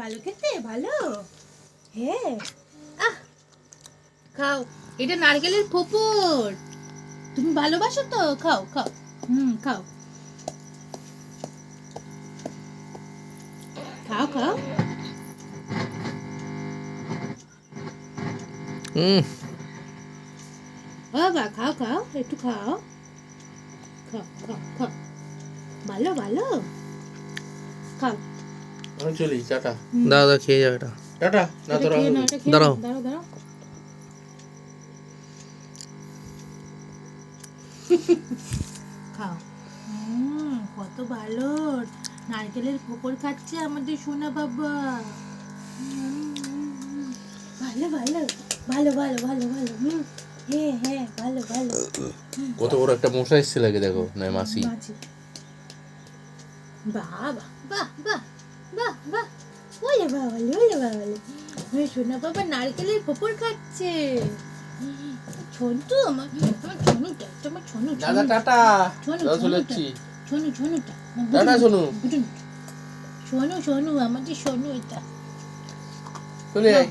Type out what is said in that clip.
ভালো খেতে ভালো। হ্যাঁ খাও, এটা নারকেলের ফোঁপড়। তুমি ভালোবাসো তো, খাও খাও। খাও খাও খাও। বাবা খাও খাও, একটু খাও খাও খাও খাও। ভালো ভালো, খাও। আমি চলি, টাটা। দাদা খেয়ে যাও এটা। টাটা না, তোরা দাঁড়াও। দাঁড়াও খাও। কত ভালো নারকেলের ফোঁপড় খাচ্ছে আমাদের সোনা বাবা। ভালো ভালো ভালো ভালো ভালো ভালো। হ্যাঁ হ্যাঁ ভালো ভালো। কত বড় একটা মশা এসছে লাগে, দেখো না মাসি। বাহ বাহ বাহ বাহ বাহ, ওলে বাবালে ওলে বাবালে, সোনা বাবা নারকেলের ফোঁপড় খাচ্ছে। ছোটু আমার ছোনুটা, তোমার ছোনু দাদা টাটা, দাদা চলে যাচ্ছি। ছোনুটা টাটা সোনু, সোনু আমাদের সোনু, এটা চলে আয়।